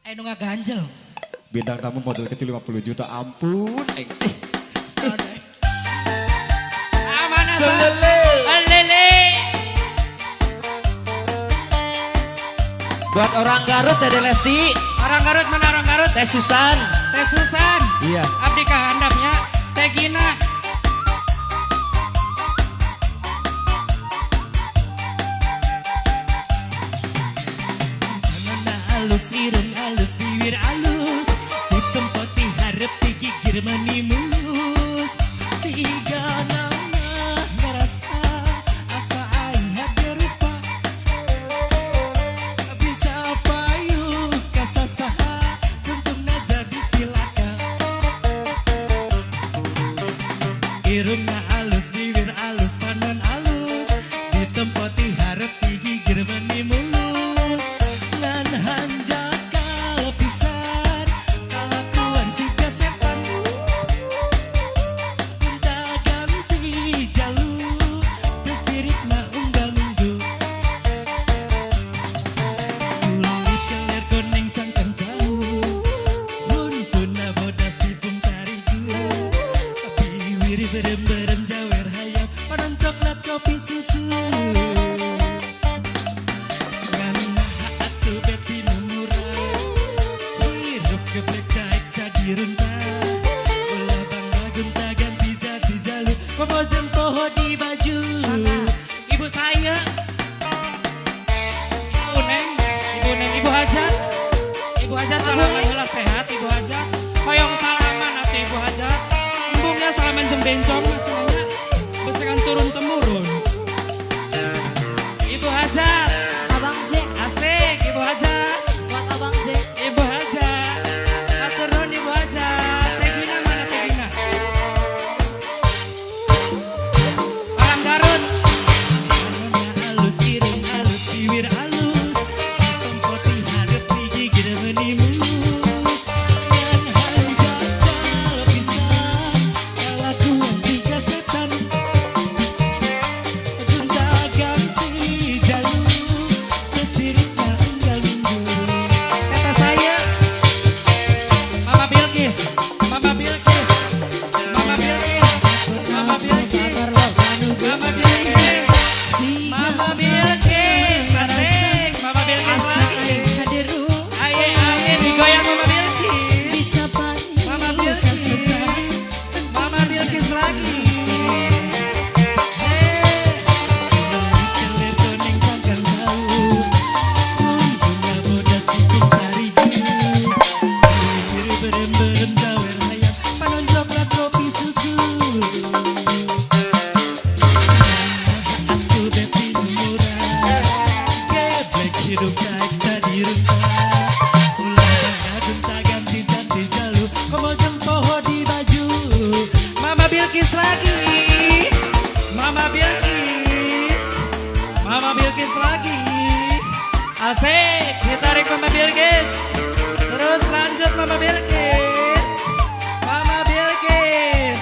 Ayo ganjel. Bintang tamu model kecil 50 juta, ampun. Mana Selele. Lele. Buat orang Garut Dede Lesti. Orang Garut mana orang Garut? Teh Susan. Teh Susan. Iya. Abdi kahandapnya Teh Gina. Alus ireng alus bibir alus di tempat diharap digigir mani mulus siga nama ngerasa asa aing hati rupa bisa payu kasasaha untungna jadi cilaka irungna alus bibir alus panon alus di tempat diharap digigir mani mulus ngan hanjaka lepisan kalakuan si kesetan minta ganti jalur tersirik na unggal minggu kulit keler koneng cangkang jauh luntuna bodas tipung tarigu bibir berem-berem jawer hayam panon coklat kopi susu geblek daik jadi runtah ulah bangga gunta ganti jadi jalur komojen poho di baju ibu saya ibu hajat salaman heula sehat ibu hajat hoyong salaman atuh ibu hajat embungnya salaman jeung bencong macenanya besekan turun temurun ibu hajat Abang Z, asik ibu hajat buat Abang Z. ibu hajat turun ibu aja, Teh Gina mana Teh Gina? Orang Garut. Alus ireng alus bibir alus, tempat diharap digigir meni mulus. Yang hanjak pisan, kalakuan si kesetan. Junta ganti jalur, tersirik na unggal minggu. Kata saya. Mama Bilkis, Mama Bilkis, Mama Bilkis, Mama Bilkis, Mama Bilkis, Mama Bilkis, asik, Mama Bilkis lagi. Aye, digoyang Mama Bilkis, Mama Bilkis, Mama Bilkis lagi. Keler koneng cangkang jauh, untungna bodas tikung tarigu. Berem-berem jawer hayam panon coklat kopi susu aku beti murah geblek hidup daik tadi runtah ulah bangga gunta ganti ganti jalur komojen poho di baju Mama Bilkis lagi Mama Bilkis Mama Bilkis lagi asik ditarik Mama Bilkis terus lanjut Mama Bilkis Mama Bilkis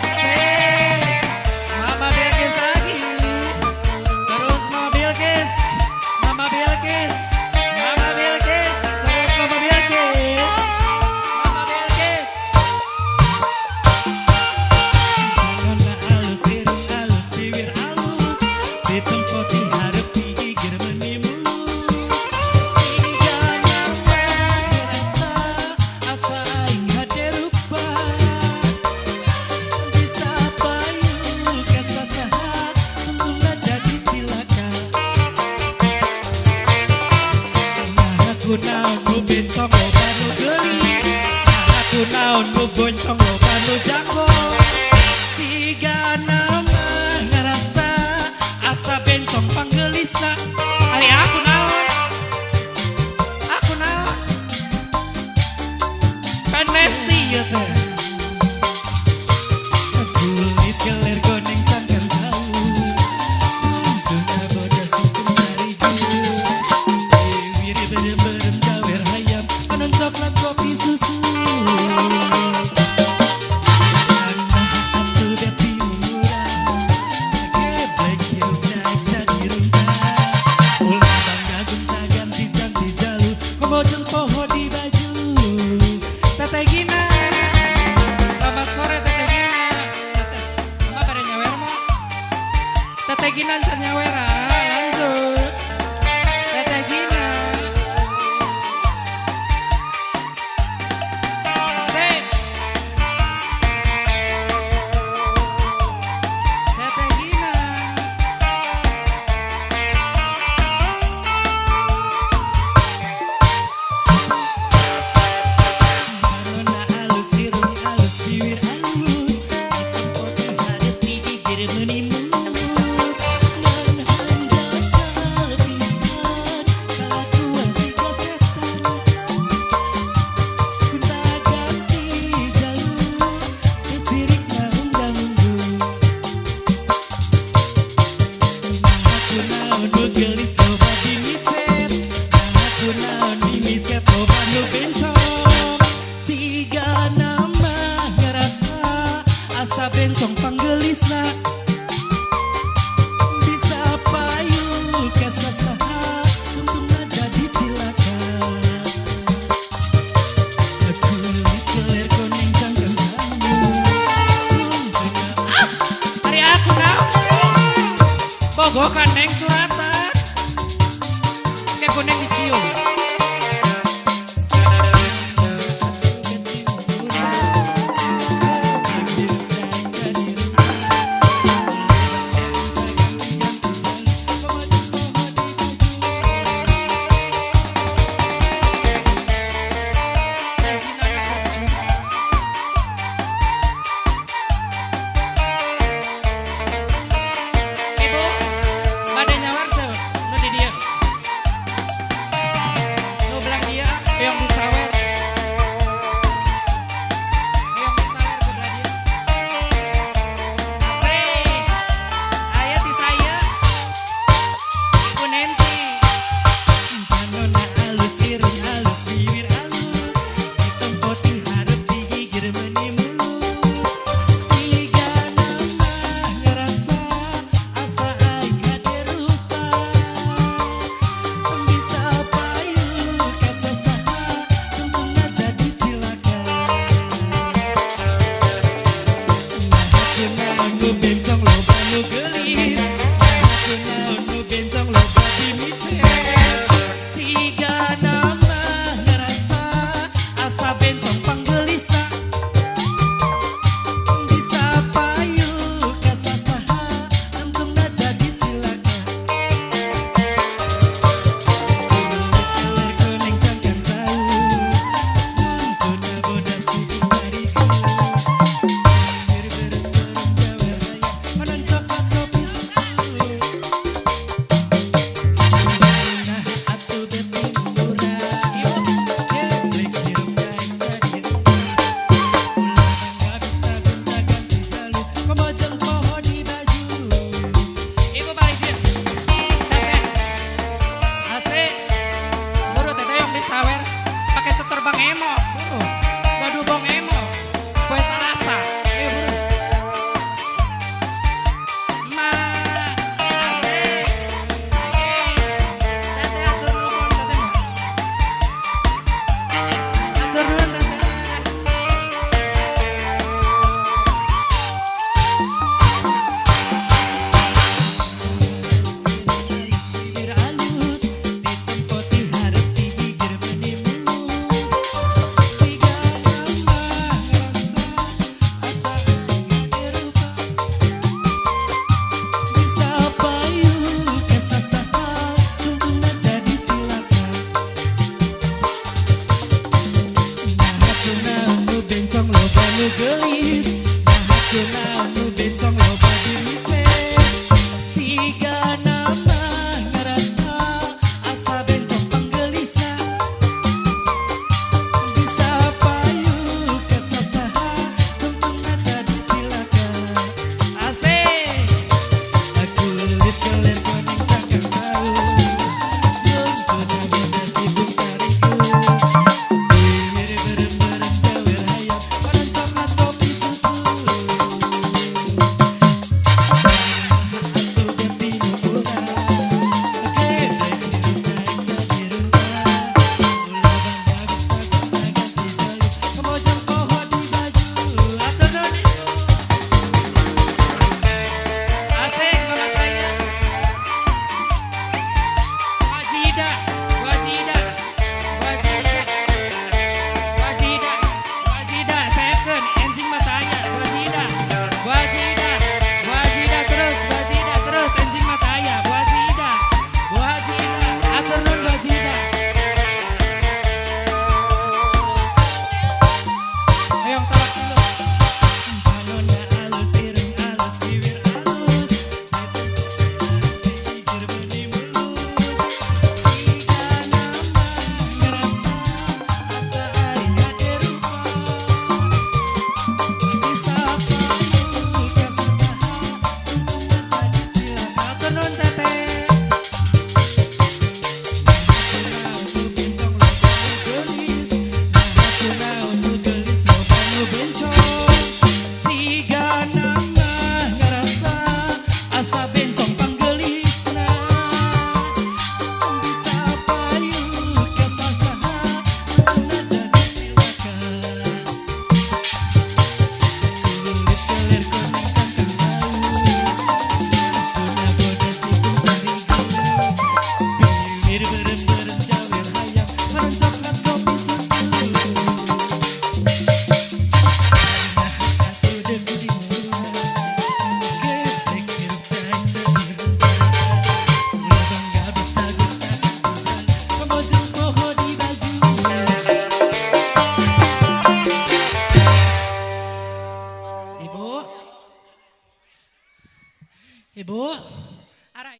Mama Bilkis lagi terus Mama Bilkis Mama Bilkis Mama Bilkis terus Mama Bilkis Mama Bilkis janganlah alus irung alus bibir alus di tempat diharap digigir meni mulus asa aing hade rupa bisa payu kasasaha untungna jadi cilaka aku naon nu bencong loba nu geuning aku naon nu boncong loba nu jago siga nama ngerasa asa bencong panggelisna ari aku naon Panesti ya teh kulit keler koneng cangkang jauh untungna bodas tikung tarigu bibir berem-berem jawer hayam panon coklat kopi susu Monggo kan neng suratan. Kepo neng dicium. Yang disawer. Yang disawer sebelah dia. Aya di saya. Ibu Nenti. Panona alus, irung alus, bibir alus. Hitam putih harap digigir menimulus. Siga nama ngerasa asa aing hade rupa. Bisa payu kasasaha tungtungna jadi cilaka. Aku naon nu bencong loba nu geulis. Aku naon nu bencong loba dimicet. Siga nama ngerasa asa bencong panggelisna. Bisa payu kasasaha tungtungna jadi cilaka. Kuning cangkang tahu, muntuna bodas suku tariku. Berberem-berem jawer raya, panan coklat kopi susu. Nah atuh beting murah, yuk geblek hirup kain tadi. Ulah bangga bisa gonta-ganti jalur, komojeng poho di baju. Ibu balikin. Asik. Buru teteh yang disawer pakai setor Bang Emo.